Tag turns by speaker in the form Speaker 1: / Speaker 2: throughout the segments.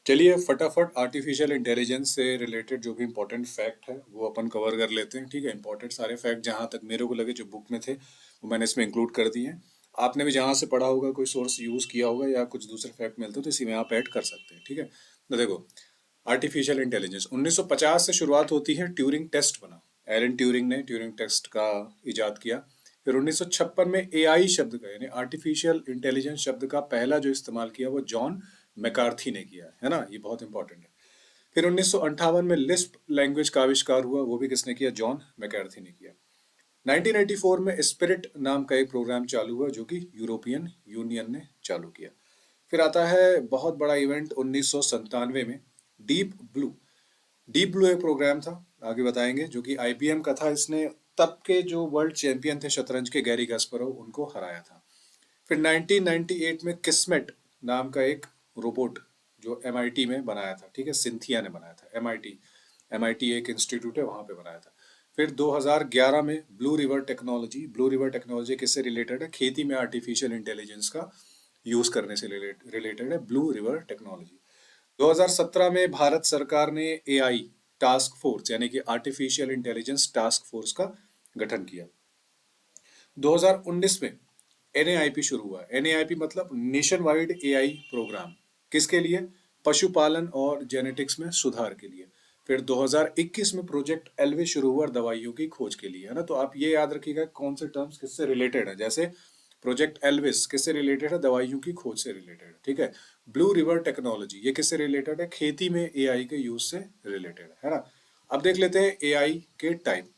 Speaker 1: चलिए फटाफट artificial intelligence से रिलेटेड जो भी इंपॉर्टेंट फैक्ट है वो अपन कवर कर लेते हैं। ठीक है, इंपॉर्टेंट सारे फैक्ट जहाँ तक मेरे को लगे जो बुक में थे वो मैंने इसमें इंक्लूड कर दिए हैं। आपने भी जहाँ से पढ़ा होगा, कोई सोर्स यूज़ किया होगा या कुछ दूसरे फैक्ट मिलते हो तो इसी में आप ऐड कर सकते हैं। ठीक है, तो देखो, आर्टिफिशियल इंटेलिजेंस 1950 से शुरुआत होती है। ट्यूरिंग टेस्ट बना, एलन ट्यूरिंग ने ट्यूरिंग टेस्ट का इजाद किया। फिर 1956 में एआई शब्द का यानी आर्टिफिशियल इंटेलिजेंस शब्द का पहला जो इस्तेमाल किया वो जॉन मैकार्थी ने किया है ना, ये बहुत इंपॉर्टेंट है। फिर 1958 में लिस्प लैंग्वेज का आविष्कार हुआ, वो भी किसने किया? जॉन मैकार्थी ने किया। 1984 में स्पिरिट नाम का एक प्रोग्राम चालू हुआ जो कि यूरोपियन यूनियन ने चालू किया। फिर आता है बहुत बड़ा इवेंट 1997 में, डीप ब्लू। डीप ब्लू एक प्रोग्राम था, आगे बताएंगे, जो कि आईबीएम का था। इसने तब के जो वर्ल्ड चैंपियन थे शतरंज के, गैरी कास्परोव, उनको हराया था। फिर 1998 में किस्मेट नाम का एक रोबोट जो एमआईटी में बनाया था। ठीक है, सिंथिया ने बनाया था। एमआईटी एमआईटी एक इंस्टीट्यूट है, वहां पे बनाया था। फिर 2011 में blue river technology. Blue river technology किससे रिलेटेड है? खेती में आर्टिफिशियल इंटेलिजेंस का यूज करने से रिलेटेड है ब्लू रिवर टेक्नोलॉजी। 2017 में भारत सरकार ने एआई टास्क फोर्स यानी कि आर्टिफिशियल इंटेलिजेंस टास्क फोर्स का गठन किया। 2019 में एनएआईपी शुरू हुआ। एनएआईपी मतलब नेशन वाइड एआई प्रोग्राम, किसके लिए? पशुपालन और जेनेटिक्स में सुधार के लिए। फिर 2021 में प्रोजेक्ट एल्वे शुरू हुआ दवाइयों की खोज के लिए, है ना। तो आप ये याद रखिएगा कौन से टर्म्स किससे रिलेटेड है। जैसे प्रोजेक्ट एल्विस किससे रिलेटेड है? दवाइयों की खोज से रिलेटेड है। ठीक है, ब्लू रिवर टेक्नोलॉजी ये किससे रिलेटेड है? खेती में एआई के यूज से रिलेटेड है ना। अब देख लेते हैं एआई के टाइप।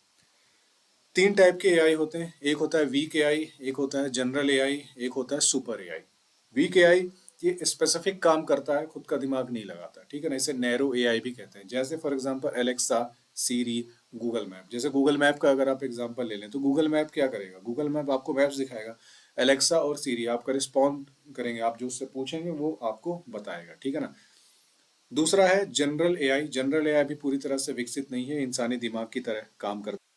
Speaker 1: तीन टाइप के एआई होते हैं, एक होता है वीक एआई, एक होता है जनरल एआई, एक होता है सुपर एआई। वीक एआई ये स्पेसिफिक काम करता है, खुद का दिमाग नहीं लगाता। ठीक है ना, इसे नैरो एआई भी कहते हैं। जैसे for example Alexa, Siri, Google map. जैसे गूगल मैप का अगर आप एग्जांपल ले लें तो गूगल मैप क्या करेगा? गूगल मैप आपको मैप्स दिखाएगा। एलेक्सा और सीरी आपका रिस्पॉन्ड करेंगे, आप जो उससे पूछेंगे वो आपको बताएगा। ठीक है ना। दूसरा है जनरल एआई। जनरल एआई भी पूरी तरह से विकसित नहीं है, इंसानी दिमाग की तरह काम करता है।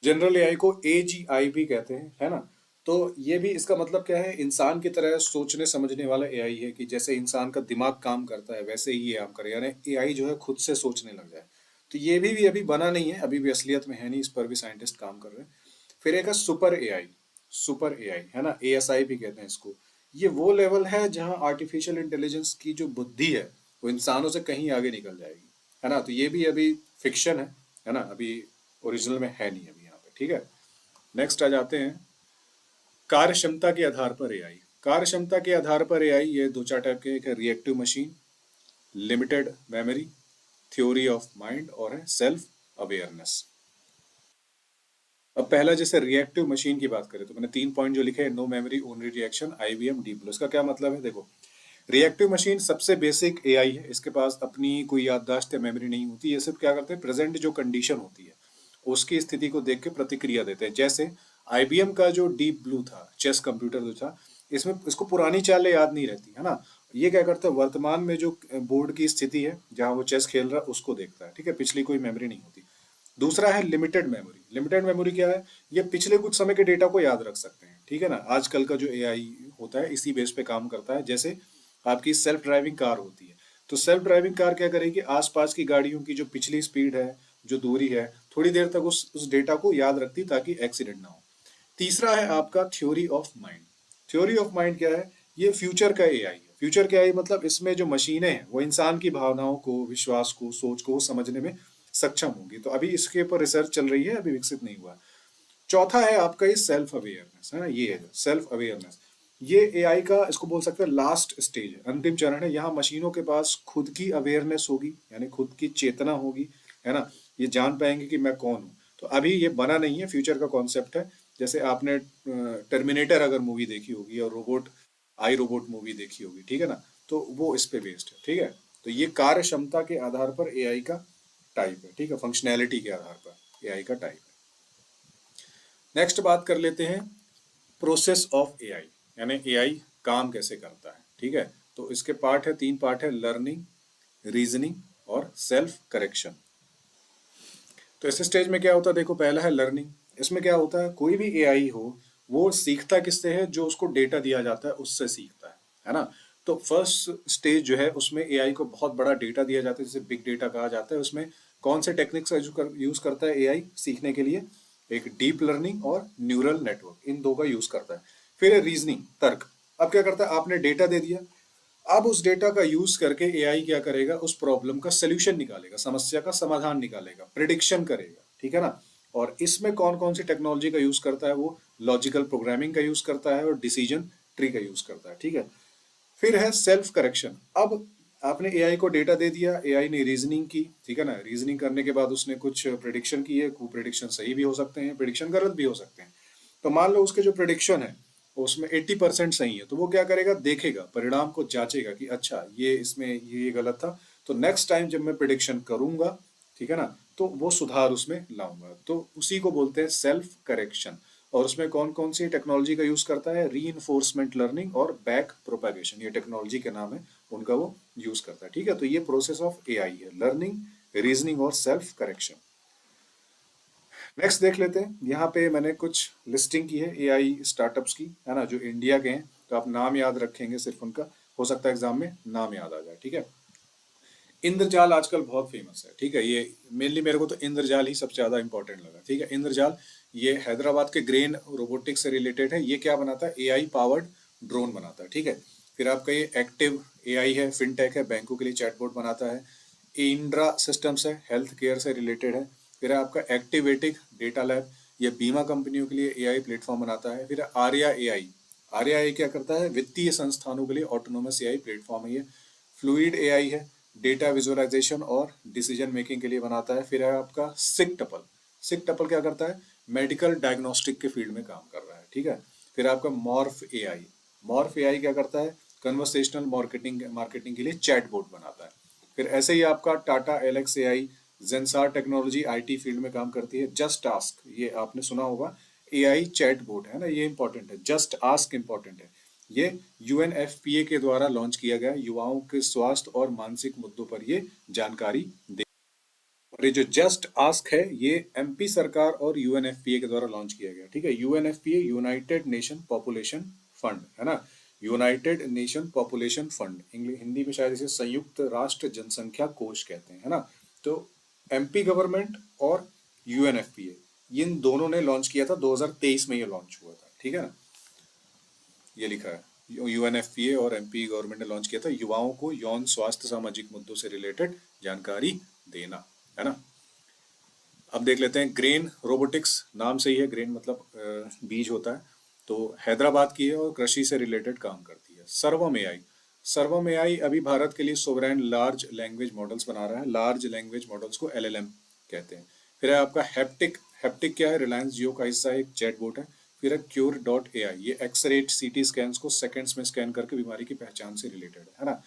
Speaker 1: जनरल एआई को एजीआई भी कहते हैं, है ना। तो ये भी, इसका मतलब क्या है? इंसान की तरह सोचने समझने वाला एआई है, कि जैसे इंसान का दिमाग काम करता है वैसे ही ये काम करे, यानी एआई जो है खुद से सोचने लग जाए। तो ये भी अभी बना नहीं है, अभी भी असलियत में है नहीं, इस पर भी साइंटिस्ट काम कर रहे हैं। फिर एक है सुपर एआई। सुपर एआई, है ना, एएसआई भी कहते हैं इसको। ये वो लेवल है जहां आर्टिफिशियल इंटेलिजेंस की जो बुद्धि है वो इंसानों से कहीं आगे निकल जाएगी, है ना। तो ये भी अभी फिक्शन है ना, अभी ओरिजिनल में है नहीं अभी यहाँ पे। ठीक है, नेक्स्ट आ जाते हैं कार्य क्षमता के आधार पर एआई। कार्य क्षमता के आधार पर एआई ये दो चार टाइप के, एक है reactive machine, limited memory, theory of mind, और है सेल्फ अवेयरनेस। अब पहला जैसे रिएक्टिव मशीन की बात करें तो मैंने 3 पॉइंट जो लिखे हैं, no memory, only reaction, IBM, deep blue. इसका क्या मतलब है? देखो, रिएक्टिव मशीन सबसे बेसिक एआई है, इसके पास अपनी कोई याददाश्त या मेमोरी नहीं होती। ये सिर्फ क्या करते हैं, प्रेजेंट जो कंडीशन होती है उसकी स्थिति को देख के प्रतिक्रिया देते हैं। जैसे आईबीएम का जो डीप ब्लू था, चेस कंप्यूटर जो था, इसमें इसको पुरानी चालें याद नहीं रहती, है ना। ये क्या करता है, वर्तमान में जो बोर्ड की स्थिति है जहां वो चेस खेल रहा है उसको देखता है। ठीक है, पिछली कोई मेमोरी नहीं होती। दूसरा है लिमिटेड मेमोरी। लिमिटेड मेमोरी क्या है? ये पिछले कुछ समय के डेटा को याद रख सकते हैं। ठीक है ना, आजकल का जो एआई होता है इसी बेस पे काम करता है। जैसे आपकी सेल्फ ड्राइविंग कार होती है, तो सेल्फ ड्राइविंग कार क्या करेगी, आसपास की गाड़ियों की जो पिछली स्पीड है, जो दूरी है, थोड़ी देर तक उस डेटा को याद रखती ताकि एक्सीडेंट ना हो। तीसरा है आपका theory of mind. Theory of mind क्या है? ये फ्यूचर का एआई है। फ्यूचर का एआई मतलब इसमें जो मशीनें हैं वो इंसान की भावनाओं को, विश्वास को, सोच को समझने में सक्षम होगी। तो अभी इसके ऊपर रिसर्च चल रही है, अभी विकसित नहीं हुआ। चौथा है आपका ये सेल्फ अवेयरनेस, है ना। ये है सेल्फ अवेयरनेस, ये एआई का, इसको बोल सकते हैं लास्ट स्टेज है, अंतिम चरण है। यहाँ मशीनों के पास खुद की अवेयरनेस होगी, यानी खुद की चेतना होगी, है ना। ये जान पाएंगे कि मैं कौन हूँ। तो अभी ये बना नहीं है, फ्यूचर का कॉन्सेप्ट है। जैसे आपने टर्मिनेटर अगर मूवी देखी होगी और रोबोट, आई रोबोट मूवी देखी होगी, ठीक है ना, तो वो इस पे बेस्ड है। ठीक है, तो ये कार्य क्षमता के आधार पर एआई का टाइप है। ठीक है, फंक्शनैलिटी के आधार पर एआई का टाइप है। नेक्स्ट बात कर लेते हैं प्रोसेस ऑफ एआई, यानी एआई काम कैसे करता है। ठीक है, तो इसके पार्ट है, 3 पार्ट है, लर्निंग, रीजनिंग और सेल्फ करेक्शन। तो इस स्टेज में क्या होता है, देखो, पहला है लर्निंग। इसमें क्या होता है, कोई भी एआई हो वो सीखता किससे है? जो उसको डेटा दिया जाता है उससे सीखता है ना। तो फर्स्ट स्टेज जो है उसमें एआई को बहुत बड़ा डेटा दिया जाता है, जिसे बिग डेटा कहा जाता है। उसमें कौन से टेक्निक्स का यूज करता है एआई सीखने के लिए? एक डीप लर्निंग और न्यूरल नेटवर्क, इन दो का यूज करता है। फिर है रीजनिंग, तर्क। अब क्या करता है, आपने डेटा दे दिया, अब उस डेटा का यूज करके एआई क्या करेगा, उस प्रॉब्लम का सोल्यूशन निकालेगा, समस्या का समाधान निकालेगा, प्रिडिक्शन करेगा, ठीक है ना। और इसमें कौन कौन सी टेक्नोलॉजी का यूज करता है? वो लॉजिकल प्रोग्रामिंग का यूज करता है और डिसीजन ट्री का यूज करता है, ठीक है। फिर है सेल्फ करेक्शन। अब आपने एआई को डेटा दे दिया, एआई ने रीजनिंग की, ठीक है ना। रीजनिंग करने के बाद उसने कुछ प्रिडिक्शन की है, कुछ प्रिडिक्शन सही भी हो सकते हैं, प्रिडिक्शन गलत भी हो सकते हैं। तो मान लो उसके जो प्रिडिक्शन है उसमें 80% सही है, तो वो क्या करेगा, देखेगा, परिणाम को जांचेगा कि अच्छा ये इसमें ये गलत था, तो नेक्स्ट टाइम जब मैं प्रिडिक्शन करूंगा, ठीक है ना, तो वो सुधार उसमें लाऊंगा। तो उसी को बोलते हैं सेल्फ करेक्शन। और उसमें कौन कौन सी टेक्नोलॉजी का यूज करता है? रीइंफोर्समेंट लर्निंग और बैक प्रोपेगेशन, ये टेक्नोलॉजी के नाम है, उनका वो यूज करता है, ठीक है। तो ये प्रोसेस ऑफ एआई है, लर्निंग, रीजनिंग और सेल्फ करेक्शन। नेक्स्ट देख लेते हैं, यहाँ पे मैंने कुछ लिस्टिंग की है एआई स्टार्टअप्स की, है ना, जो इंडिया के हैं। तो आप नाम याद रखेंगे सिर्फ उनका, हो सकता है एग्जाम में नाम याद आ जाए, ठीक है। इंद्रजाल आजकल बहुत फेमस है, ठीक है। ये मेनली मेरे को तो इंद्रजाल ही सबसे ज्यादा इंपॉर्टेंट लगा, ठीक है। इंद्रजाल ये हैदराबाद के ग्रेन रोबोटिक्स से रिलेटेड है। ये क्या बनाता है? एआई पावर्ड ड्रोन बनाता है, ठीक है। फिर आपका ये एक्टिव एआई है, फिनटेक है, बैंकों के लिए चैटबॉट बनाता है। इंड्रा सिस्टम्स है, हेल्थ केयर से रिलेटेड है। फिर है आपका एक्टिवेटिक डेटा लैब, ये बीमा कंपनियों के लिए एआई प्लेटफॉर्म बनाता है। फिर आर्या एआई, आर्या एआई क्या करता है? वित्तीय संस्थानों के लिए ऑटोनोमस एआई प्लेटफॉर्म है ये। फ्लूइड एआई है, डेटा विजुअलाइजेशन और डिसीजन मेकिंग के लिए बनाता है। फिर है आपका सिकटपल, सिकटपल क्या करता है? मेडिकल डायग्नोस्टिक के फील्ड में काम कर रहा है, ठीक है। फिर आपका मॉर्फ एआई, मॉर्फ एआई क्या करता है? कन्वर्सेशनल मार्केटिंग मार्केटिंग के लिए चैटबॉट बनाता है। फिर ऐसे ही आपका Tata Alex AI, Zensar technology IT field में काम करती है। जस्ट आस्क, ये आपने सुना होगा, एआई चैटबॉट है ना, ये इंपॉर्टेंट है। जस्ट आस्क इंपॉर्टेंट है। ये यूएनएफपीए के द्वारा लॉन्च किया गया, युवाओं के स्वास्थ्य और मानसिक मुद्दों पर ये जानकारी दे। और ये जो जस्ट आस्क है, ये एमपी सरकार और यूएनएफपीए के द्वारा लॉन्च किया गया, ठीक है। UNFPA United nation population fund, है ना, United nation population fund, English Hindi में शायद इसे संयुक्त राष्ट्र जनसंख्या कोष कहते हैं, है ना। तो एमपी गवर्नमेंट और यूएनएफपीए, इन दोनों ने लॉन्च किया था, 2023 में ये लॉन्च हुआ था, ठीक है ना। ये लिखा है, यूएनएफपीए और एमपी गवर्नमेंट ने लॉन्च किया था, युवाओं को यौन स्वास्थ्य सामाजिक मुद्दों से रिलेटेड जानकारी देना, है ना। अब देख लेते हैं ग्रेन रोबोटिक्स, नाम से ही है, ग्रेन मतलब बीज होता है। तो हैदराबाद की है और कृषि से रिलेटेड काम करती है। सर्वम एआई, सर्वम एआई अभी भारत के लिए सोवरेन लार्ज लैंग्वेज मॉडल्स बना रहा है। लार्ज लैंग्वेज मॉडल्स को एलएलएम कहते हैं। फिर है आपका हैप्टिक, हैप्टिक क्या है? रिलायंस जियो का हिस्सा है, एक चैटबॉट है। फिर है क्योर डॉट एआई, ये एक्सरे सीटी स्कैन्स को सेकंड्स में स्कैन करके बीमारी की पहचान से रिलेटेड है ना।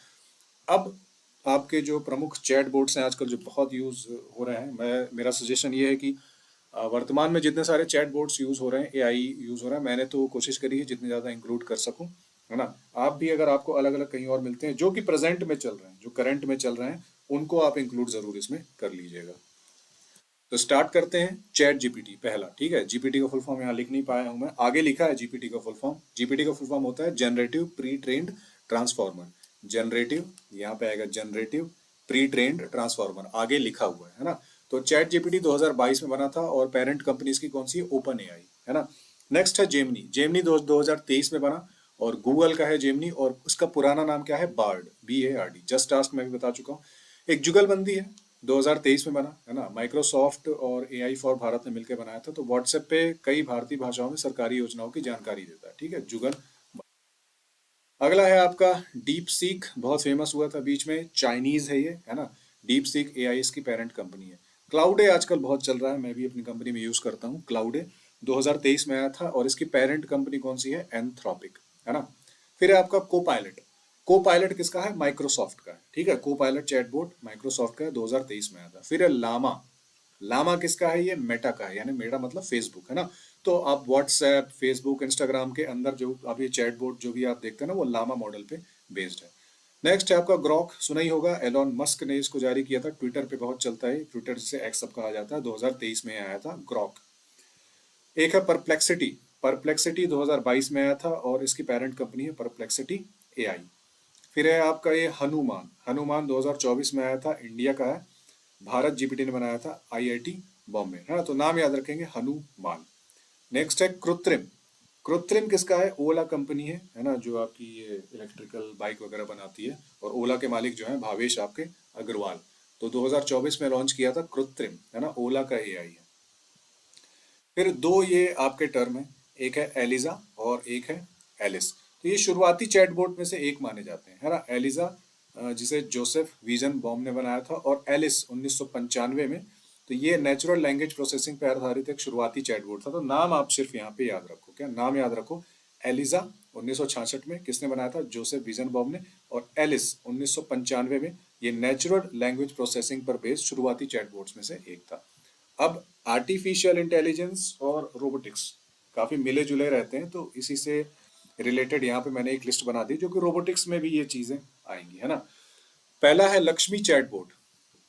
Speaker 1: अब आपके जो प्रमुख चैट बोट्स हैं आजकल जो बहुत यूज हो रहे हैं, मेरा सजेशन ये है कि वर्तमान में जितने सारे चैट बोट्स यूज हो रहे हैं, एआई यूज हो रहा है, मैंने तो कोशिश करी है जितने ज्यादा इंक्लूड कर सकूं, है ना। आप भी अगर आपको अलग अलग कहीं और मिलते हैं जो कि प्रेजेंट में चल रहे हैं, जो करंट में चल रहे हैं, उनको आप इंक्लूड जरूर इसमें कर लीजिएगा। तो स्टार्ट करते हैं चैट जीपीटी पहला, ठीक है। जीपीटी का फुल फॉर्म यहाँ लिख नहीं पाया हूं मैं, आगे लिखा है जीपीटी का फुल फॉर्म। जीपीटी का फुल फॉर्म होता है generative pre trained transformer. Generative, यहाँ पे आएगा जनरेटिव प्री ट्रेन्ड ट्रांसफॉर्मर, आगे लिखा हुआ है ना। तो चैट जीपीटी 2022 में बना था और पेरेंट कंपनी इसकी कौन सी है? ओपन एआई, है ना। नेक्स्ट है जेमिनी, जेमिनी 2023 में बना और गूगल का है जेमिनी, और उसका पुराना नाम क्या है? Board, BARD। जस्ट आस्क मैं भी बता चुका हूँ, एक जुगलबंदी है, 2023 में बना, है ना। माइक्रोसॉफ्ट और एआई फॉर भारत ने मिलकर बनाया था। तो व्हाट्सएप पे कई भारतीय भाषाओं में सरकारी योजनाओं की जानकारी देता है, ठीक है, जुगल। अगला है आपका डीप सीक, बहुत फेमस हुआ था बीच में, चाइनीज है ये, है ना। डीप सीक एआई इसकी पेरेंट कंपनी है। क्लाउडे आजकल बहुत चल रहा है, मैं भी अपनी कंपनी में यूज करता हूँ क्लाउडे, 2023 में आया था और इसकी पेरेंट कंपनी कौन सी है? एंथ्रोपिक, है ना। फिर है आपका को पायलट, को पायलट किसका है? माइक्रोसॉफ्ट का है, ठीक है। को पायलट चैटबॉट माइक्रोसॉफ्ट का है, 2023 में आया था। फिर है लामा, लामा किसका है? ये मेटा का है, यानी मेटा मतलब फेसबुक, है ना। तो आप व्हाट्सएप, फेसबुक, इंस्टाग्राम के अंदर जो आप ये चैटबॉट जो भी आप देखते हैं ना, वो लामा मॉडल पे बेस्ड है। नेक्स्ट है आपका ग्रॉक, सुना ही होगा, एलॉन मस्क ने इसको जारी किया था, ट्विटर पे बहुत चलता है, ट्विटर जिसे एक्स अब कहा जाता है, 2023 में आया था ग्रॉक। एक है परप्लेक्सिटी, परप्लेक्सिटी 2022 में आया था और इसकी पेरेंट कंपनी है परप्लेक्सिटी एआई। फिर है आपका ये हनुमान, हनुमान 2024 में आया था, इंडिया का है, भारत जीपीटी ने बनाया था, आईआईटी बॉम्बे, है ना, तो नाम याद रखेंगे हनुमान। नेक्स्ट है कृत्रिम, कृत्रिम किसका है, ओला कंपनी है ना, जो आपकी ये इलेक्ट्रिकल बाइक वगैरह बनाती है, और ओला के मालिक जो है भावेश आपके अग्रवाल, तो 2024 में लॉन्च किया था कृत्रिम, है ना, ओला का एआई है। फिर दो ये आपके टर्म है, एक है एलिजा और एक है एलिस, तो ये शुरुआती चैटबॉट में से एक माने जाते हैं, है ना। एलिजा जिसे जोसेफ विजन बॉम ने बनाया था, और एलिस 1995 में, तो ये नेचुरल लैंग्वेज प्रोसेसिंग पर आधारित एक शुरुआती चैटबॉट था। तो नाम आप सिर्फ यहाँ पे याद रखो, क्या नाम याद रखो, एलिजा 1966 में किसने बनाया था, जोसेफ विजन बॉम ने, और एलिस 1995 में, ये नेचुरल लैंग्वेज प्रोसेसिंग पर बेस्ड शुरुआती चैटबॉट्स में से एक था। अब आर्टिफिशियल इंटेलिजेंस और रोबोटिक्स काफी मिले जुले रहते हैं, तो इसी से रिलेटेड यहाँ पे मैंने एक लिस्ट बना दी, जो कि रोबोटिक्स में भी ये चीजें आएंगी, है ना। पहला है लक्ष्मी चैटबॉट।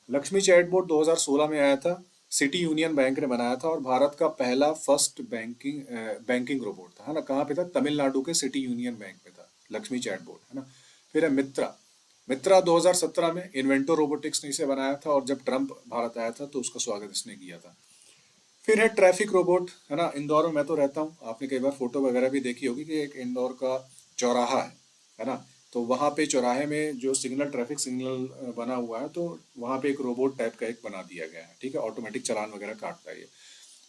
Speaker 1: लक्ष्मी चैटबॉट 2016 में आया था, सिटी यूनियन बैंक ने बनाया था, और भारत का पहला फर्स्ट बैंकिंग रोबोट था, है ना। कहाँ पे था, तमिलनाडु के सिटी यूनियन बैंक में था लक्ष्मी चैटबॉट, है ना। फिर है मित्रा, मित्रा 2017 में इन्वेंटो रोबोटिक्स ने इसे बनाया था, और जब ट्रम्प भारत आया था तो उसका स्वागत इसने किया था। फिर है ट्रैफिक रोबोट, है ना, इंदौर में मैं तो रहता हूँ, आपने कई बार फोटो वगैरह भी देखी होगी कि एक इंदौर का चौराहा है ना, तो वहाँ पे चौराहे में जो सिग्नल, ट्रैफिक सिग्नल बना हुआ है, तो वहाँ पे एक रोबोट टाइप का एक बना दिया गया है, ठीक है, ऑटोमेटिक चालान वगैरह काटता है ये।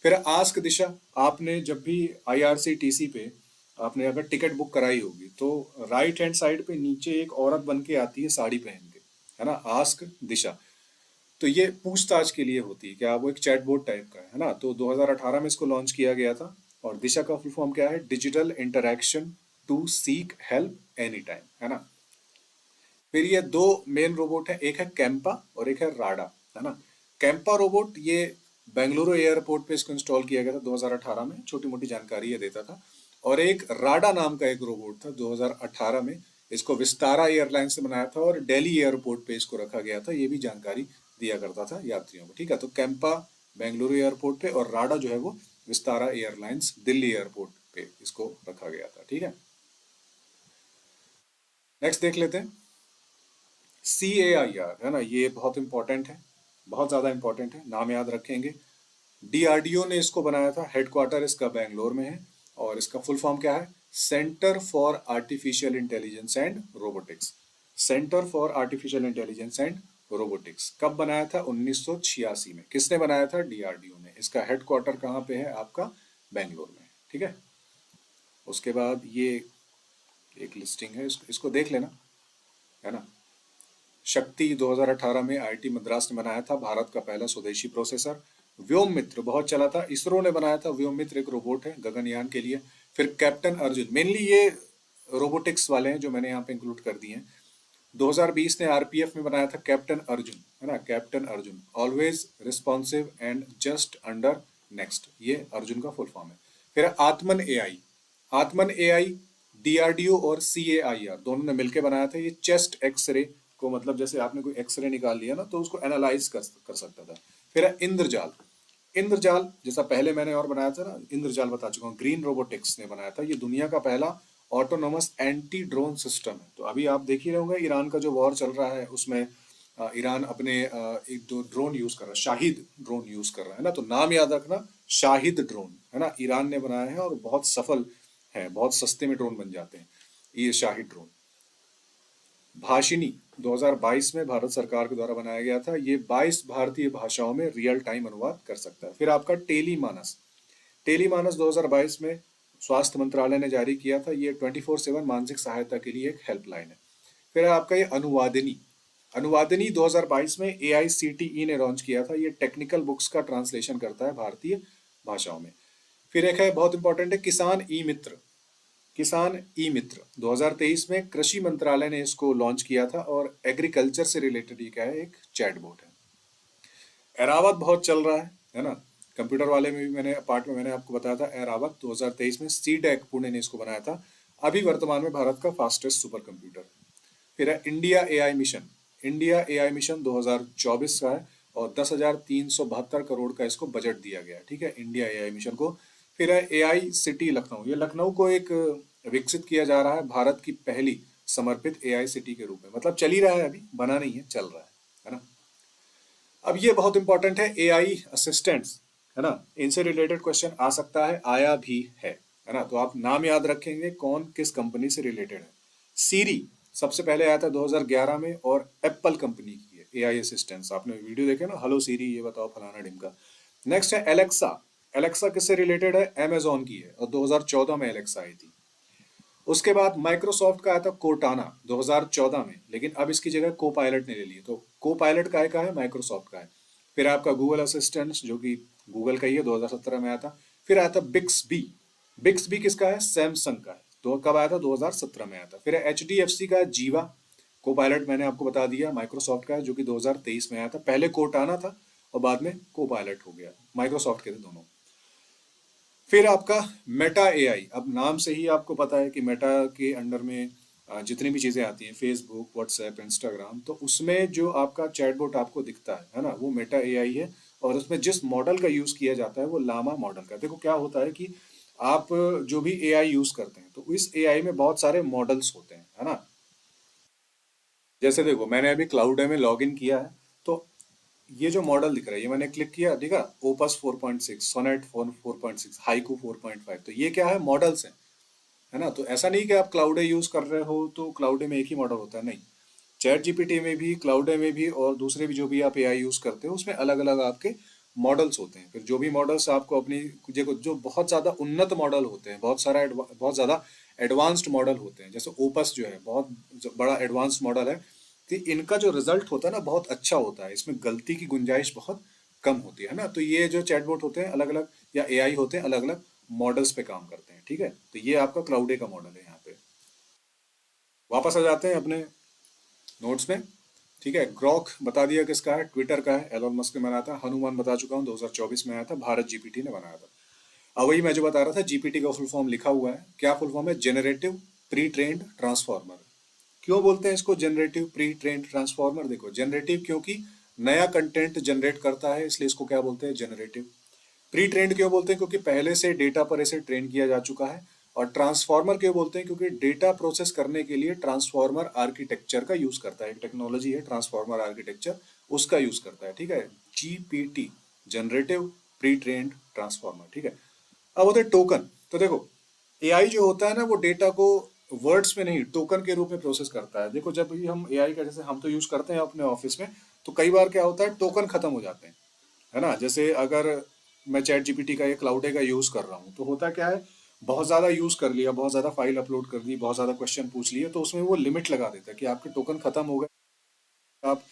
Speaker 1: फिर आस्क दिशा, आपने जब भी आईआरसीटीसी पे आपने अगर टिकट बुक कराई होगी, तो राइट हैंड साइड पे नीचे एक औरत बन के आती है साड़ी पहन के, है ना, आस्क दिशा, तो ये पूछताछ के लिए होती है, क्या वो एक चैटबॉट टाइप का है ना। तो 2018 में इसको लॉन्च किया गया था, और दिशा का फुल फॉर्म क्या है, digital interaction to seek help any time, है ना। फिर ये दो मेन रोबोट है, एक है कैंपा और एक है राडा, है ना। कैंपा रोबोट ये बेंगलुरु एयरपोर्ट पे इसको इंस्टॉल किया गया था 2018 में, छोटी मोटी जानकारी ये देता था। और एक राडा नाम का एक रोबोट था 2018 में, इसको विस्तारा एयरलाइंस ने बनाया था, और दिल्ली एयरपोर्ट पे इसको रखा गया था, ये भी जानकारी दिया करता था यात्रियों को, ठीक है। तो कैंपा बेंगलुरु एयरपोर्ट पे, और राडा जो है वो विस्तारा एयरलाइंस दिल्ली एयरपोर्ट पे इसको रखा गया था, ठीक है। नेक्स्ट देख लेते हैं, CAIR, है ना, ये बहुत इंपॉर्टेंट है, बहुत ज़्यादा इंपॉर्टेंट है, नाम याद रखेंगे। DRDO ने इसको बनाया था, हेडक्वार्टर इसका बेंगलोर में है, और इसका फुल फॉर्म क्या है, centre for artificial intelligence and robotics. Centre for artificial intelligence and robotics कब बनाया था, 1986 में। किसने बनाया था, DRDO ने। इसका हेडक्वार्टर कहाँ पे है, आपका बेंगलोर में, ठीक है। उसके बाद ये एक लिस्टिंग है, इसको देख लेना, है ना। शक्ति 2018 में आईआईटी मद्रास ने बनाया था, भारत का पहला स्वदेशी प्रोसेसर। व्योम मित्र बहुत चला था, इसरो ने बनाया था, व्योम मित्र एक रोबोट है गगनयान के लिए। फिर कैप्टन अर्जुन, मेनली ये रोबोटिक्स वाले हैं जो मैंने यहाँ पे इंक्लूड कर दिए हैं। 2020 ने आरपीएफ में बनाया था कैप्टन अर्जुन, है ना, captain Arjun, always responsive and just under next, ये अर्जुन का फुल फॉर्म है। फिर आत्मन एआई, आत्मन एआई डीआरडीओ और CAIR दोनों ने मिलकर बनाया था, ये चेस्ट एक्सरे को, मतलब जैसे आपने कोई एक्सरे निकाल लिया ना, तो उसको एनालाइज कर सकता था। फिर है इंद्रजाल, इंद्रजाल जैसा पहले मैंने और बनाया था ना, इंद्रजाल बता चुका हूँ, ग्रीन रोबोटिक्स ने बनाया था, ये दुनिया का पहला ऑटोनोमस एंटी ड्रोन सिस्टम है। तो अभी आप देख ही रहे होंगे, ईरान का जो वॉर चल रहा है उसमें ईरान अपने एक दो ड्रोन यूज कर रहा है, शाहिद ड्रोन यूज कर रहा है ना, तो नाम याद रखना, शाहिद ड्रोन, है ना, ईरान ने बनाया है, और बहुत सफल है, बहुत सस्ते में ड्रोन बन जाते हैं ये शाहिद ड्रोन। भाषिनी 2022 में भारत सरकार के द्वारा बनाया गया था, ये 22 भारतीय भाषाओं में रियल टाइम अनुवाद कर सकता है। फिर आपका टेलीमानस, टेलीमानस 2022 में स्वास्थ्य मंत्रालय ने जारी किया था, ये 24/7 मानसिक सहायता के लिए एक हेल्पलाइन है। फिर है आपका ये अनुवादिनी, अनुवादिनी 2022 में AICTE ने लॉन्च किया था, ये टेक्निकल बुक्स का ट्रांसलेशन करता है भारतीय भाषाओं में। फिर एक है बहुत इंपॉर्टेंट है, किसान ई मित्र, किसान ई मित्र 2023 में कृषि मंत्रालय ने इसको लॉन्च किया था, और एग्रीकल्चर से रिलेटेड ये क्या है, एक चैटबॉट है। एरावत बहुत चल रहा है ना, कंप्यूटर वाले में भी मैंने पार्ट में मैंने आपको बताया था, एरावत 2023 में सीडेक पुणे ने इसको बनाया था, अभी वर्तमान में भारत का फास्टेस्ट सुपर कंप्यूटर। फिर है India AI mission, India AI mission 2024 का है, और 10,372 करोड़ का इसको बजट दिया गया है, ठीक है, इंडिया एआई मिशन को। फिर है AI सिटी लखनऊ, ये लखनऊ को एक विकसित किया जा रहा है, भारत की पहली समर्पित एआई सिटी के रूप में, मतलब चल ही रहा है, अभी बना नहीं है, चल रहा है ना। अब ये बहुत इंपॉर्टेंट है, एआई असिस्टेंट्स, है ना, इनसे रिलेटेड क्वेश्चन आ सकता है, आया भी है ना। तो आप नाम याद रखेंगे कौन किस कंपनी से रिलेटेड है। सीरी सबसे पहले आया था 2011 में, और एप्पल कंपनी की है एआई असिस्टेंट्स। आपने वीडियो देखे ना, हेलो सीरी ये बताओ फलाना ढिमका। नेक्स्ट है एलेक्सा। एलेक्सा किससे रिलेटेड है, अमेजोन की है, और 2014 में एलेक्सा आई थी। उसके बाद माइक्रोसॉफ्ट का आया था कोर्टाना 2014 में, लेकिन अब इसकी जगह को पायलट ने ले ली, तो को पायलट का है माइक्रोसॉफ्ट का है। फिर आपका गूगल असिस्टेंट जो कि गूगल का ही है, 2017 में आया था। फिर आया था बिक्सबी। बिक्सबी किसका है, सैमसंग का है, तो कब आया था, 2017 में आया था। फिर एचडीएफसी का है जीवा, को पायलट मैंने आपको बता दिया माइक्रोसॉफ्ट का है, जो कि 2023 में आया था। पहले कोर्टाना था और बाद में को पायलट हो गया, माइक्रोसॉफ्ट के थे दोनों। फिर आपका मेटा एआई, अब नाम से ही आपको पता है कि मेटा के अंडर में जितनी भी चीज़ें आती हैं, फेसबुक, व्हाट्सएप, इंस्टाग्राम, तो उसमें जो आपका चैटबॉट आपको दिखता है ना, वो मेटा एआई है। और उसमें जिस मॉडल का यूज़ किया जाता है वो लामा मॉडल का। देखो क्या होता है कि आप जो भी एआई यूज़ करते हैं, तो इस एआई में बहुत सारे मॉडल्स होते हैं, है ना। जैसे देखो मैंने अभी क्लाउड में लॉग इन किया है, तो ये जो मॉडल दिख रहा है, ये मैंने क्लिक किया, दिखा ओपस 4.6, सोनेट 4.6, हाइकू 4.5, तो ये क्या है, मॉडल्स हैं, है ना। तो ऐसा नहीं कि आप क्लाउडे यूज कर रहे हो तो क्लाउडे में एक ही मॉडल होता है, नहीं। चैट जीपीटी में भी, क्लाउडे में भी, और दूसरे भी जो भी आप एआई यूज करते हो, उसमें अलग अलग आपके मॉडल्स होते हैं। फिर जो भी मॉडल्स आपको अपनी देखो, जो बहुत ज्यादा उन्नत मॉडल होते हैं, बहुत ज्यादा एडवांस्ड मॉडल होते हैं, जैसे ओपस जो है बहुत बड़ा एडवांस्ड मॉडल है, तो इनका जो रिजल्ट होता है ना बहुत अच्छा होता है, इसमें गलती की गुंजाइश बहुत कम होती है ना। तो ये जो चैटबॉट होते हैं अलग अलग, या एआई होते हैं अलग अलग मॉडल्स पे काम करते हैं, ठीक है। तो ये आपका क्लाउडे का मॉडल है यहाँ पे। वापस आ जाते हैं अपने नोट्स में, ठीक है। ग्रॉक बता दिया किसका है, ट्विटर का है, एलोन मस्क ने बनाया था। हनुमान बता चुका हूँ, 2024 में आया था, भारत जीपीटी ने बनाया था। अब वही मैं जो बता रहा था, जीपीटी का फुल फॉर्म लिखा हुआ है, क्या फुल फॉर्म है, जेनरेटिव प्री ट्रेन्ड ट्रांसफॉर्मर। क्यों बोलते हैं इसको जनरेटिव प्री ट्रेन्ड ट्रांसफॉर्मर, देखो जनरेटिव क्योंकि नया कंटेंट जनरेट करता है, इसलिए इसको क्या बोलते हैं, जनरेटिव। प्री ट्रेन्ड क्यों बोलते हैं, क्योंकि पहले से डेटा पर इसे ट्रेन किया जा चुका है। और ट्रांसफॉर्मर क्यों बोलते हैं, क्योंकि डेटा प्रोसेस करने के लिए ट्रांसफॉर्मर आर्किटेक्चर का यूज करता है, एक टेक्नोलॉजी है ट्रांसफॉर्मर आर्किटेक्चर, उसका यूज करता है, ठीक है। GPT, generative pre trained transformer, ठीक है। अब होते हैं टोकन। तो देखो एआई जो होता है ना, वो डेटा को वर्ड्स में नहीं, टोकन के रूप में प्रोसेस करता है। देखो जब भी हम एआई का, जैसे हम तो यूज करते हैं अपने ऑफिस में, तो कई बार क्या होता है, टोकन खत्म हो जाते हैं, है ना। जैसे अगर मैं चैट जीपीटी का या क्लाउडे का यूज कर रहा हूँ, तो होता क्या है, बहुत ज्यादा यूज कर लिया, बहुत ज्यादा फाइल अपलोड कर दी, बहुत ज्यादा क्वेश्चन पूछ लिए, तो उसमें वो लिमिट लगा देता है कि आपके टोकन खत्म हो गए, आप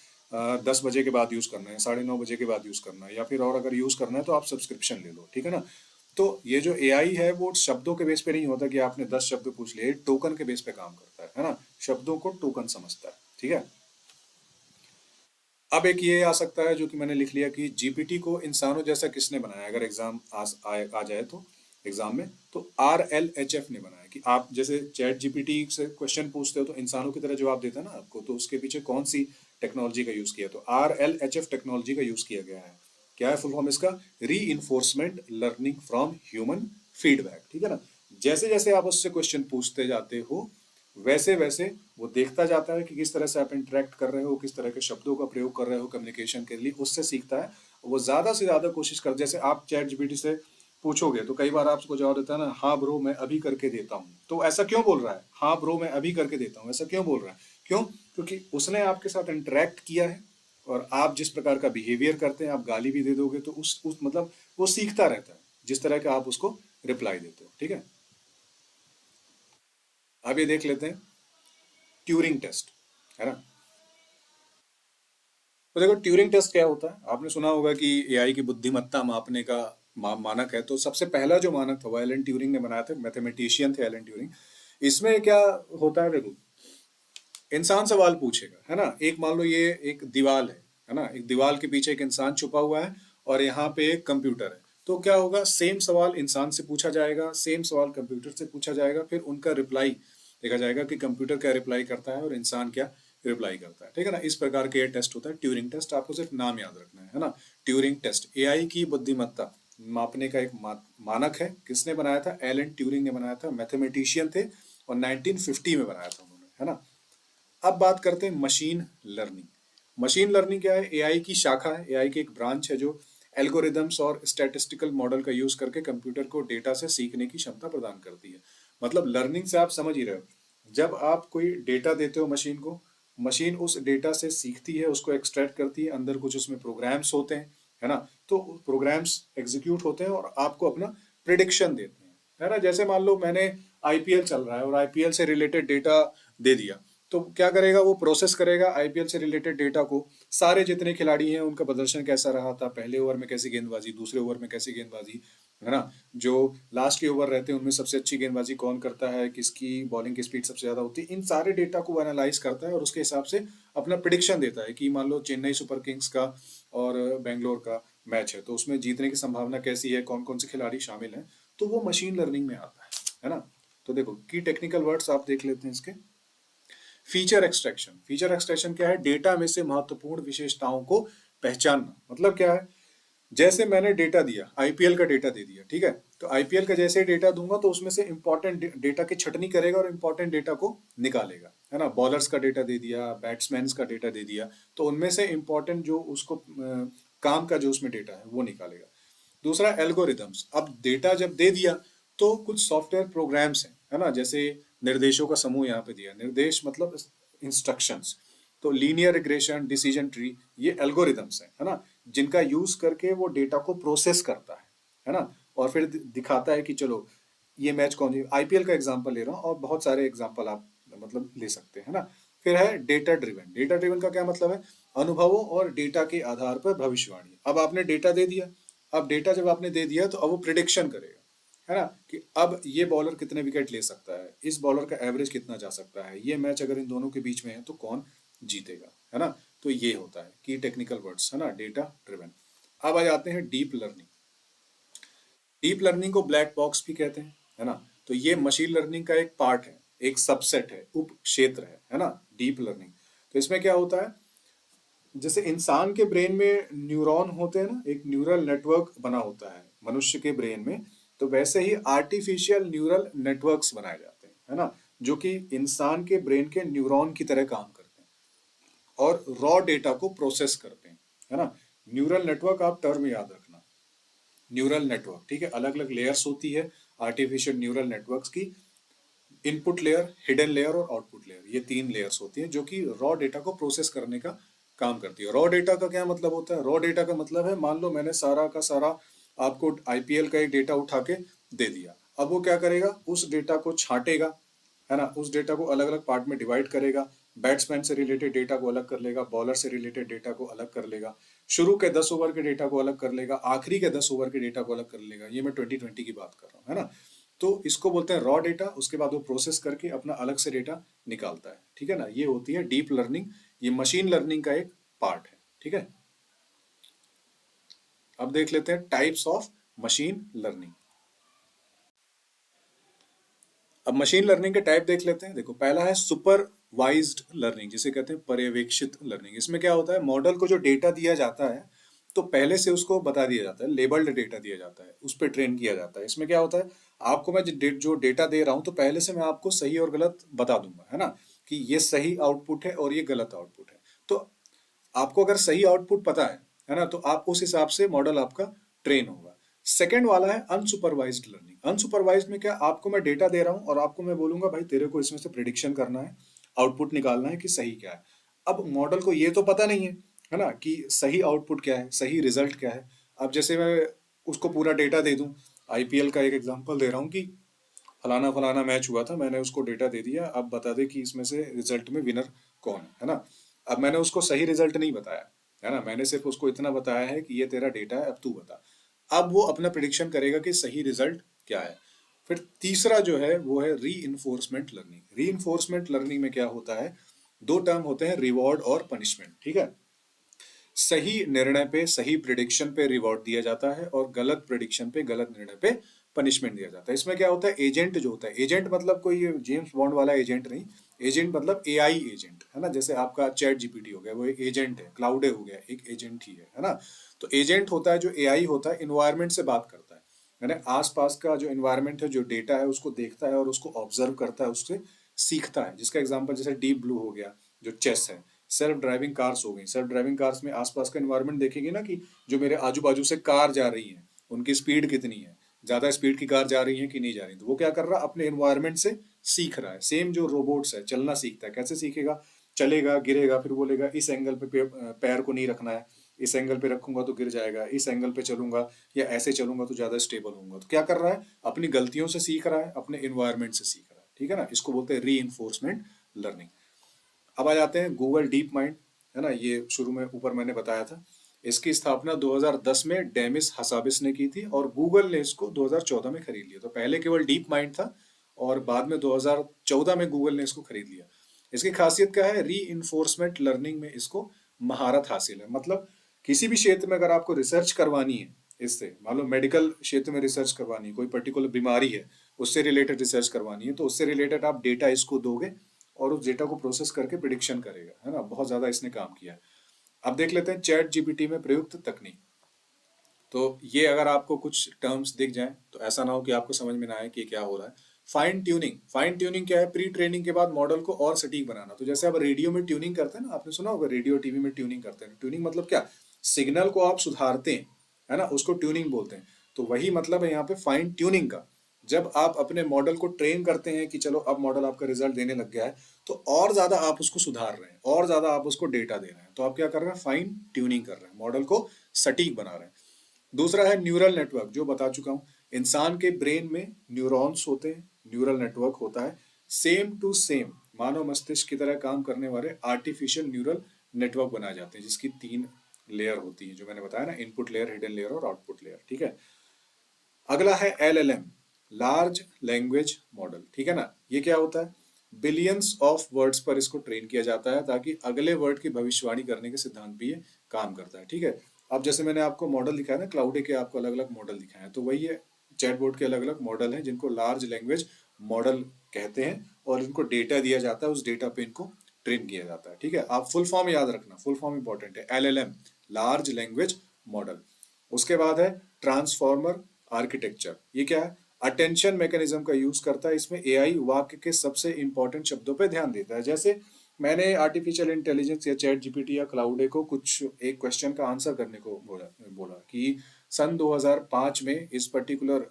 Speaker 1: 10 बजे के बाद यूज करना है, 9:30 बजे के बाद यूज करना है, या फिर और अगर यूज करना है तो आप सब्सक्रिप्शन ले लो, ठीक है ना। तो ये जो एआई है वो शब्दों के बेस पे नहीं होता कि आपने 10 शब्द पूछ लिए, टोकन के बेस पे काम करता है ना। शब्दों को टोकन समझता है, ठीक है। अब एक ये आ सकता है जो कि मैंने लिख लिया कि जीपीटी को इंसानों जैसा किसने बनाया, अगर एग्जाम आ जाए तो एग्जाम में, तो RLHF ने बनाया। कि आप जैसे चैट जीपीटी से क्वेश्चन पूछते हो तो इंसानों की तरह जवाब देता है ना आपको, तो उसके पीछे कौन सी टेक्नोलॉजी का यूज किया, तो RLHF टेक्नोलॉजी का यूज किया गया है। क्या है फुल फॉर्म इसका, री enforcement learning from human feedback, ठीक है ना। जैसे जैसे आप उससे क्वेश्चन पूछते जाते हो, वैसे वैसे वो देखता जाता है कि किस तरह से आप इंटरेक्ट कर रहे हो, किस तरह के शब्दों का प्रयोग कर रहे हो कम्युनिकेशन के लिए, उससे सीखता है। वो ज्यादा से ज्यादा कोशिश कर, जैसे आप चैट जीपीटी से पूछोगे तो कई बार आपको जवाब देता है ना, हाँ ब्रो मैं अभी करके देता हूँ, तो ऐसा क्यों बोल रहा है, हाँ ब्रो मैं अभी करके देता हूँ, ऐसा क्यों बोल रहा है, क्यों, क्योंकि उसने आपके साथ इंटरेक्ट किया है, और आप जिस प्रकार का बिहेवियर करते हैं, आप गाली भी दे दोगे तो उस मतलब वो सीखता रहता है जिस तरह का आप उसको रिप्लाई देते हो, ठीक है। अब ये देख लेते हैं ट्यूरिंग टेस्ट, है ना। तो देखो ट्यूरिंग टेस्ट क्या होता है, आपने सुना होगा कि एआई की बुद्धिमत्ता मापने का मानक है। तो सबसे पहला जो मानक था वो एलन ट्यूरिंग ने बनाया था, मैथमेटिशियन थे एलन ट्यूरिंग। इसमें क्या होता है, देखो इंसान सवाल पूछेगा, है ना। एक मान लो ये एक दीवार है ना, एक दीवार के पीछे एक इंसान छुपा हुआ है, और यहाँ पे एक कंप्यूटर है। तो क्या होगा, सेम सवाल इंसान से पूछा जाएगा, सेम सवाल कंप्यूटर से पूछा जाएगा, फिर उनका रिप्लाई देखा जाएगा कि कंप्यूटर क्या रिप्लाई करता है और इंसान क्या रिप्लाई करता है, ठीक है ना। इस प्रकार के ये टेस्ट होता है ट्यूरिंग टेस्ट, आपको सिर्फ नाम याद रखना है ना। ट्यूरिंग टेस्ट एआई की बुद्धिमत्ता मापने का एक मानक है। किसने बनाया था, एलन ट्यूरिंग ने बनाया था, मैथमेटिशियन थे, और 1950 में बनाया था उन्होंने, है ना। अब बात करते हैं मशीन लर्निंग। मशीन लर्निंग क्या है? एआई की शाखा है, एआई की एक ब्रांच है जो एल्गोरिदम्स और स्टैटिस्टिकल मॉडल का यूज करके कंप्यूटर को डेटा से सीखने की क्षमता प्रदान करती है। मतलब लर्निंग से आप समझ ही रहे हो, जब आप कोई डेटा देते हो मशीन को, मशीन उस डेटा से सीखती है, उसको एक्सट्रैक्ट करती है, अंदर कुछ उसमें प्रोग्राम्स होते हैं, है ना। तो प्रोग्राम्स एग्जीक्यूट होते हैं और आपको अपना प्रिडिक्शन देते हैं, है ना। जैसे मान लो मैंने आईपीएल चल रहा है और आईपीएल से रिलेटेड डेटा दे दिया, तो क्या करेगा वो? प्रोसेस करेगा आईपीएल से रिलेटेड डेटा को, सारे जितने खिलाड़ी हैं उनका प्रदर्शन कैसा रहा था, पहले ओवर में कैसी गेंदबाजी, दूसरे ओवर में कैसी गेंदबाजी, है ना। जो लास्ट के ओवर रहते हैं उनमें सबसे अच्छी गेंदबाजी कौन करता है, किसकी बॉलिंग की स्पीड सबसे ज्यादा होती है, इन सारे डेटा को एनालाइज करता है और उसके हिसाब से अपना प्रिडिक्शन देता है कि मान लो चेन्नई सुपर किंग्स का और बेंगलोर का मैच है, तो उसमें जीतने की संभावना कैसी है, कौन कौन से खिलाड़ी शामिल हैं, तो वो मशीन लर्निंग में आता है ना। तो देखो की टेक्निकल वर्ड्स आप देख लेते हैं इसके। Feature extraction. फीचर एक्सट्रैक्शन क्या है? डेटा में से महत्वपूर्ण विशेषताओं को पहचानना। मतलब क्या है? जैसे मैंने डेटा दिया, आईपीएल का डेटा दे दिया, ठीक है, तो आईपीएल का जैसे ही डेटा दूंगा तो उसमें से इंपॉर्टेंट डेटा की छटनी करेगा और इंपॉर्टेंट डेटा को निकालेगा, है ना। बॉलर्स का डेटा दे दिया, बैट्समैन का डेटा दे दिया, तो उनमें से इंपॉर्टेंट जो उसको काम का जो उसमें डेटा है वो निकालेगा। दूसरा एल्गोरिदम्स। अब डेटा जब दे दिया तो कुछ सॉफ्टवेयर प्रोग्राम्स हैं, है ना, जैसे निर्देशों का समूह यहाँ पे दिया, निर्देश मतलब इंस्ट्रक्शंस। तो लीनियर रिग्रेशन, डिसीजन ट्री, ये एल्गोरिदम्स हैं, है ना, जिनका यूज करके वो डेटा को प्रोसेस करता है ना, और फिर दिखाता है कि चलो ये मैच कौन सी। आईपीएल का एग्जांपल ले रहा हूँ और बहुत सारे एग्जांपल आप मतलब ले सकते हैं, है ना। फिर है डेटा ड्रिवन। डेटा ड्रिवन का क्या मतलब है? अनुभवों और डेटा के आधार पर भविष्यवाणी। अब आपने डेटा दे दिया, अब डेटा जब आपने दे दिया तो अब वो प्रिडिक्शन करेगा, है ना, कि अब ये बॉलर कितने विकेट ले सकता है, इस बॉलर का एवरेज कितना जा सकता है, ये मैच अगर इन दोनों के बीच में है तो कौन जीतेगा, है ना। तो ये होता है की टेक्निकल वर्ड्स, है ना, डेटा ड्रिवन। अब आ जाते हैं डीप लर्निंग। डीप लर्निंग को ब्लैक बॉक्स भी कहते हैं, है ना। तो ये मशीन लर्निंग का एक पार्ट है, एक सबसेट है, उप क्षेत्र है ना, डीप लर्निंग। तो इसमें क्या होता है? जैसे इंसान के ब्रेन में न्यूरॉन होते हैं ना, एक न्यूरल नेटवर्क बना होता है मनुष्य के ब्रेन में, तो वैसे ही आर्टिफिशियल न्यूरल नेटवर्क्स बनाए जाते हैं, है ना, जो कि इंसान के ब्रेन के न्यूरॉन की तरह काम करते हैं और रॉ डेटा को प्रोसेस करते हैं, है ना। न्यूरल नेटवर्क आप टर्म याद रखना, न्यूरल नेटवर्क, ठीक है, अलग अलग लेयर्स होती है आर्टिफिशियल न्यूरल नेटवर्क्स की। इनपुट लेयर, हिडन लेयर और आउटपुट लेयर, ये तीन लेयर्स होती हैं जो कि रॉ डेटा को प्रोसेस करने का काम करती है। रॉ डेटा का क्या मतलब होता है? रॉ डेटा का मतलब है, मान लो मैंने सारा का सारा आपको आईपीएल का एक डेटा उठा के दे दिया, अब वो क्या करेगा? उस डेटा को छांटेगा, है ना, उस डेटा को अलग अलग पार्ट में डिवाइड करेगा, बैट्समैन से रिलेटेड डेटा को अलग कर लेगा, बॉलर से रिलेटेड डेटा को अलग कर लेगा, शुरू के 10 ओवर के डेटा को अलग कर लेगा, आखिरी के 10 ओवर के डेटा को अलग कर लेगा। ये मैं 2020 की बात कर रहा हूँ, है ना। तो इसको बोलते हैं रॉ डेटा, उसके बाद वो प्रोसेस करके अपना अलग से डेटा निकालता है, ठीक है ना। ये होती है डीप लर्निंग, ये मशीन लर्निंग का एक पार्ट है, ठीक है। अब देख लेते हैं टाइप्स ऑफ मशीन लर्निंग। अब मशीन लर्निंग के टाइप देख लेते हैं। देखो पहला है सुपरवाइज्ड लर्निंग, जिसे कहते हैं पर्यवेक्षित लर्निंग। इसमें क्या होता है? मॉडल को जो डेटा दिया जाता है तो पहले से उसको बता दिया जाता है, लेबल्ड डेटा दिया जाता है, उस पर ट्रेन किया जाता है। इसमें क्या होता है? आपको मैं जो डेटा दे रहा हूँ तो पहले से मैं आपको सही और गलत बता दूंगा, है ना, कि ये सही आउटपुट है और ये गलत आउटपुट है। तो आपको अगर सही आउटपुट पता है ना, तो आप उस हिसाब से मॉडल आपका ट्रेन होगा। सेकंड वाला है अनसुपरवाइज्ड लर्निंग। अनसुपरवाइज्ड में क्या, आपको मैं डेटा दे रहा हूं और आपको मैं बोलूंगा भाई तेरे को इसमें से प्रिडिक्शन करना है, आउटपुट निकालना है कि सही क्या है। अब मॉडल को ये तो पता नहीं है ना, कि सही आउटपुट क्या है, सही रिजल्ट क्या है। अब जैसे मैं उसको पूरा डेटा दे दूं, आईपीएल का एक एग्जांपल दे रहा हूँ कि फलाना फलाना मैच हुआ था, मैंने उसको डेटा दे दिया, अब बता दे कि इसमें से रिजल्ट में विनर कौन है ना। अब मैंने उसको सही रिजल्ट नहीं बताया, है ना, मैंने सिर्फ उसको इतना बताया है कि ये तेरा डेटा है, अब तू बता। अब वो अपना प्रिडिक्शन करेगा कि सही रिजल्ट क्या है। फिर तीसरा जो है वो है री इन्फोर्समेंट लर्निंग। री इन्फोर्समेंट लर्निंग में क्या होता है? दो टर्म होते हैं, रिवॉर्ड और पनिशमेंट, ठीक है। सही निर्णय पे, सही प्रिडिक्शन पे रिवॉर्ड दिया जाता है और गलत प्रिडिक्शन पे, गलत निर्णय पे पनिशमेंट दिया जाता है। इसमें क्या होता है? एजेंट जो होता है, एजेंट मतलब कोई जेम्स बॉन्ड वाला एजेंट नहीं, एजेंट मतलब एआई एजेंट, है ना। जैसे आपका चैट जीपीटी हो गया, वो एक एजेंट है, क्लाउडे हो गया, एक एजेंट ही है ना। तो एजेंट होता है जो एआई होता है, इन्वायरमेंट से बात करता है, यानी आसपास का जो इन्वायरमेंट है, जो डेटा है, उसको देखता है और उसको ऑब्जर्व करता है, उससे सीखता है, जिसका एग्जांपल जैसे डीप ब्लू हो गया, जो चेस है। सेल्फ ड्राइविंग कार्स हो गई, सेल्फ ड्राइविंग कार्स में आसपास का एनवायरनमेंट देखेंगे ना कि जो मेरे आजू बाजू से कार जा रही है उनकी स्पीड कितनी है, ज्यादा स्पीड की कार जा रही है कि नहीं जा रही, तो वो क्या कर रहा है, अपने एनवायरनमेंट से सीख रहा है। सेम जो रोबोट्स है चलना सीखता है, कैसे सीखेगा, चलेगा, गिरेगा, फिर बोलेगा इस एंगल पे पैर को नहीं रखना है, इस एंगल पे रखूंगा तो गिर जाएगा, इस एंगल पे चलूंगा या ऐसे चलूंगा तो ज्यादा स्टेबल होऊंगा। तो क्या कर रहा है, अपनी गलतियों से सीख रहा है, अपने एनवायरनमेंट से सीख रहा है, ठीक है ना। इसको बोलते हैं री लर्निंग। अब आ जाते हैं गूगल डीप माइंड, है ना, ये शुरू में ऊपर मैंने बताया था। इसकी स्थापना 2010 में डेमिस हसाबिस ने की थी और गूगल ने इसको 2014 में खरीद लिया। तो पहले केवल डीप माइंड था और बाद में 2014 में गूगल ने इसको खरीद लिया। इसकी खासियत क्या है, री लर्निंग में इसको महारत हासिल है। मतलब किसी भी क्षेत्र में अगर आपको रिसर्च करवानी है, इससे मान लो मेडिकल क्षेत्र में रिसर्च करवानी है, कोई पर्टिकुलर बीमारी है उससे रिलेटेड रिसर्च करवानी है, तो उससे रिलेटेड आप डेटा इसको दोगे और उस डेटा को प्रोसेस करके प्रिडिक्शन करेगा, है ना। बहुत ज्यादा इसने काम किया है। अब देख लेते हैं चैट जीपीटी में प्रयुक्त तकनीक। तो ये अगर आपको कुछ टर्म्स दिख जाएं तो ऐसा ना हो कि आपको समझ में ना आए कि क्या हो रहा है। फाइन ट्यूनिंग, फाइन ट्यूनिंग क्या है, प्री ट्रेनिंग के बाद मॉडल को और सटीक बनाना। तो जैसे आप रेडियो में ट्यूनिंग करते हैं ना, आपने सुना होगा रेडियो टीवी में ट्यूनिंग करते हैं। ट्यूनिंग मतलब क्या, सिग्नल को आप सुधारते हैं, है ना, उसको ट्यूनिंग बोलते हैं। तो वही मतलब है यहाँ पे फाइन ट्यूनिंग का। जब आप अपने मॉडल को ट्रेन करते हैं कि चलो अब मॉडल आपका रिजल्ट देने लग गया है, तो और ज्यादा आप उसको सुधार रहे हैं, और ज्यादा आप उसको डेटा दे रहे हैं, तो आप क्या कर रहे हैं, फाइन ट्यूनिंग कर रहे हैं, मॉडल को सटीक बना रहे हैं। दूसरा है न्यूरल नेटवर्क, जो बता चुका हूं। इंसान के ब्रेन में न्यूरॉन्स होते हैं, न्यूरल नेटवर्क होता है। सेम टू सेम मानव मस्तिष्क की तरह काम करने वाले आर्टिफिशियल न्यूरल नेटवर्क बनाए जाते हैं, जिसकी 3 लेयर होती है, जो मैंने बताया ना, इनपुट लेयर, हिडन लेयर और आउटपुट लेयर, ठीक है। अगला है LLM, लार्ज लैंग्वेज मॉडल, ठीक है ना। ये क्या होता है, बिलियंस ऑफ वर्ड्स पर इसको ट्रेन किया जाता है ताकि अगले वर्ड की भविष्यवाणी करने के सिद्धांत पे ये काम करता है, ठीक है। अब जैसे मैंने आपको मॉडल दिखाया ना, क्लाउड के आपको अलग अलग मॉडल दिखाए हैं, तो वही है, चैटबॉट के अलग अलग मॉडल हैं जिनको लार्ज लैंग्वेज मॉडल कहते हैं, और इनको डेटा दिया जाता है, उस डेटा पे इनको ट्रेन किया जाता है, ठीक है। आप फुल फॉर्म याद रखना, फुल फॉर्म इंपॉर्टेंट है, LLM, लार्ज लैंग्वेज मॉडल। उसके बाद है ट्रांसफॉर्मर आर्किटेक्चर। ये क्या है, अटेंशन मैकेनिज्म का यूज करता है। इसमें एआई वाक्य के सबसे इंपॉर्टेंट शब्दों पे ध्यान देता है। जैसे मैंने आर्टिफिशियल इंटेलिजेंस या चैट जीपीटी या क्लाउड को कुछ एक क्वेश्चन का आंसर करने को बोला कि सन 2005 में इस पर्टिकुलर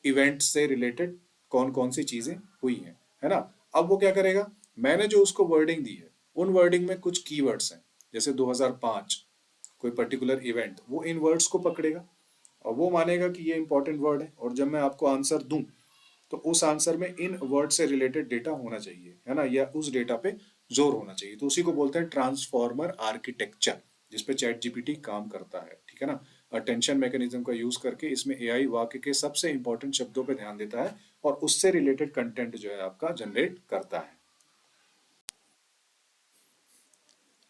Speaker 1: इवेंट से रिलेटेड कौन कौन सी चीजें हुई हैं, है ना। अब वो क्या करेगा, मैंने जो उसको वर्डिंग दी है, उन वर्डिंग में कुछ कीवर्ड्स हैं, जैसे 2005 कोई पर्टिकुलर इवेंट, वो इन वर्ड्स को पकड़ेगा और वो मानेगा कि ये इंपॉर्टेंट वर्ड है, और जब मैं आपको आंसर दूं तो उस आंसर में इन वर्ड से रिलेटेड डेटा होना चाहिए, है ना, या उस डेटा पे जोर होना चाहिए। तो उसी को बोलते हैं ट्रांसफॉर्मर आर्किटेक्चर, जिसपे चैट जीपीटी काम करता है, ठीक है ना। अटेंशन मैकेनिज्म का यूज करके इसमें एआई वाक्य के सबसे इंपॉर्टेंट शब्दों पे ध्यान देता है और उससे रिलेटेड कंटेंट जो है आपका जनरेट करता है।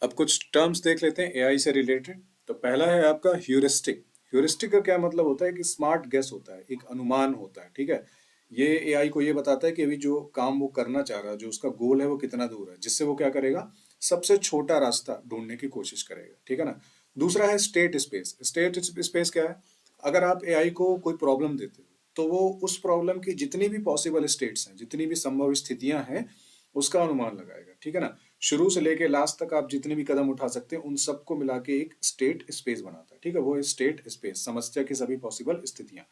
Speaker 1: अब कुछ टर्म्स देख लेते हैं एआई से रिलेटेड। तो पहला है आपका ह्यूरिस्टिक। ह्यूरिस्टिक का क्या मतलब होता है कि स्मार्ट गेस होता है, एक अनुमान होता है, ठीक है। ये एआई को ये बताता है कि अभी जो काम वो करना चाह रहा है, जो उसका गोल है, वो कितना दूर है, जिससे वो क्या करेगा, सबसे छोटा रास्ता ढूंढने की कोशिश करेगा, ठीक है ना। दूसरा है स्टेट स्पेस। स्टेट स्पेस क्या है, अगर आप एआई को कोई प्रॉब्लम देते हो तो वो उस प्रॉब्लम की जितनी भी पॉसिबल स्टेट्स हैं, जितनी भी संभव स्थितियां हैं, उसका अनुमान लगाएगा, ठीक है ना। शुरू से लेके लास्ट तक आप जितने भी कदम उठा सकते हैं उन सबको मिला के एक स्टेट स्पेस बनाता है, ठीक है। वो स्टेट स्पेस, समस्या की सभी पॉसिबल स्थितियां।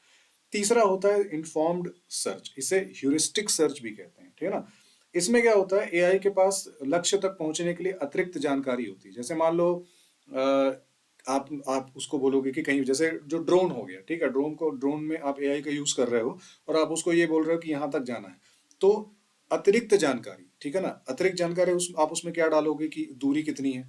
Speaker 1: तीसरा होता है इन्फॉर्म्ड सर्च, इसे ह्यूरिस्टिक सर्च भी कहते हैं, ठीक है ना। इसमें क्या होता है, एआई के पास लक्ष्य तक पहुंचने के लिए अतिरिक्त जानकारी होती है। जैसे मान लो आप उसको बोलोगे कि कहीं, जैसे जो ड्रोन हो गया, ठीक है, ड्रोन में आप एआई का यूज कर रहे हो और आप उसको ये बोल रहे हो कि यहाँ तक जाना है, तो अतिरिक्त जानकारी, ठीक है ना, अतिरिक्त जानकारी आप उसमें क्या डालोगे कि दूरी कितनी है,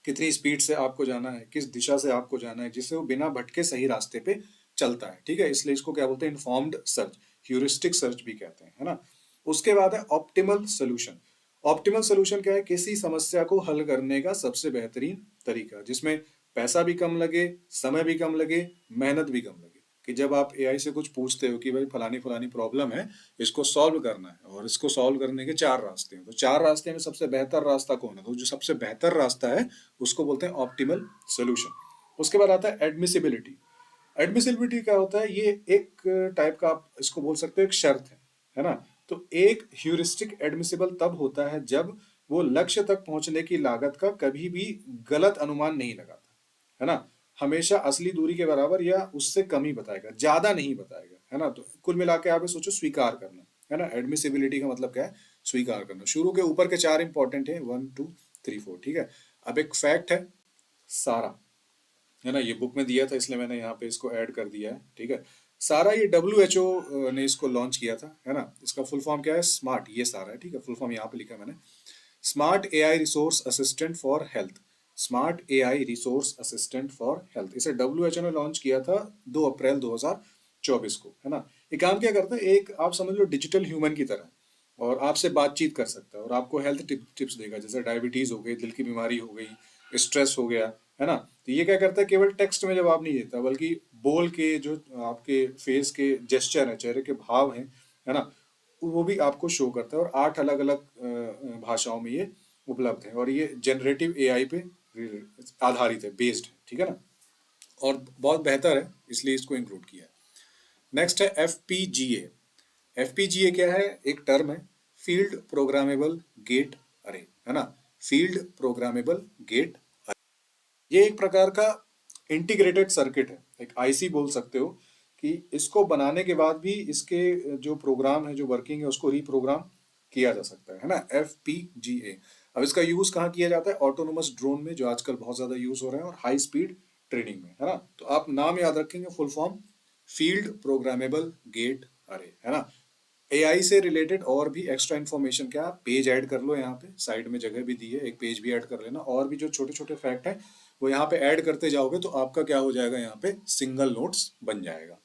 Speaker 1: कितनी स्पीड से आपको जाना है, किस दिशा से आपको जाना है, जिससे वो बिना भटके सही रास्ते पे चलता है, ठीक है। इसलिए इसको क्या बोलते हैं, इन्फॉर्म्ड सर्च, ह्यूरिस्टिक सर्च भी कहते हैं, है ना। उसके बाद है ऑप्टिमल सोल्यूशन। ऑप्टिमल सोल्यूशन क्या है, किसी समस्या को हल करने का सबसे बेहतरीन तरीका, जिसमें पैसा भी कम लगे, समय भी कम लगे, मेहनत भी कम लगे। कि जब आप एआई से कुछ पूछते हो कि भाई फलानी फलानी प्रॉब्लम है, इसको सॉल्व करना है, और इसको सॉल्व करने के 4 रास्ते हैं, तो 4 रास्ते में सबसे बेहतर रास्ता कौन है, तो जो सबसे बेहतर रास्ता है उसको बोलते हैं ऑप्टिमल सोल्यूशन। उसके बाद आता है एडमिसिबिलिटी। एडमिसिबिलिटी क्या होता है, ये एक टाइप का, आप इसको बोल सकते हो एक शर्त है ना। तो तो एक ह्यूरिस्टिक एडमिसिबल तब होता है जब वो लक्ष्य तक पहुंचने की लागत का कभी भी गलत अनुमान नहीं लगाता, है ना। हमेशा असली दूरी के बराबर या उससे कम ही बताएगा, ज्यादा नहीं बताएगा, है ना। तो कुल मिला के आप ये सोचो, स्वीकार करना, है ना। एडमिसिबिलिटी का मतलब क्या है? स्वीकार करना। शुरू के ऊपर के चार इंपॉर्टेंट है, 1 2 3 4, ठीक है। अब एक फैक्ट है, सारा, है ना, ये बुक में दिया था इसलिए मैंने यहाँ पे इसको ऐड कर दिया है, ठीक है। सारा ये WHO ने इसको लॉन्च किया था, है ना। इसका फुल फॉर्म क्या है? स्मार्ट, ये सारा है, ठीक है। फुल फॉर्म यहाँ पे लिखा है मैंने, smart AI resource assistant for health. Smart AI resource assistant for health, इसे WHO ने लॉन्च किया था 2 अप्रैल 2024 को, है ना। ये काम क्या करता है? एक आप समझ लो डिजिटल ह्यूमन की तरह, और आपसे बातचीत कर सकता है और आपको हेल्थ टिप्स देगा, जैसे डायबिटीज हो गई, दिल की बीमारी हो गई, स्ट्रेस हो गया, है ना। तो ये क्या करता है? केवल टेक्स्ट में जवाब नहीं देता, बल्कि बोल के, जो आपके फेस के जेस्चर है, चेहरे के भाव हैं, है ना, वो भी आपको शो करता है। और 8 अलग अलग भाषाओं में ये उपलब्ध है, और ये जनरेटिव AI पे आधारित है, बेस्ड है, ठीक है ना। और बहुत बेहतर है, इसलिए इसको इंक्लूड किया है। नेक्स्ट है FPGA। FPGA क्या है? एक टर्म है, फील्ड प्रोग्रामेबल गेट अरे, है ना। फील्ड प्रोग्रामेबल गेट, ये एक प्रकार का इंटीग्रेटेड सर्किट है, एक IC बोल सकते हो, कि इसको बनाने के बाद भी इसके जो प्रोग्राम है, जो वर्किंग है, उसको रीप्रोग्राम किया जा सकता है ना। FPGA। अब इसका यूज कहाँ किया जाता है? ऑटोनोमस ड्रोन में, जो आजकल बहुत ज्यादा यूज हो रहे हैं, और हाई स्पीड ट्रेनिंग में, है ना। तो आप नाम याद रखेंगे, full form field programmable gate array, है ना। AI से रिलेटेड और भी एक्स्ट्रा इन्फॉर्मेशन, क्या पेज ऐड कर लो, यहाँ पे साइड में जगह भी दी है, एक पेज भी ऐड कर लेना, और भी जो छोटे छोटे फैक्ट हैं वो यहाँ पे ऐड करते जाओगे तो आपका क्या हो जाएगा? यहाँ पे सिंगल नोट्स बन जाएगा।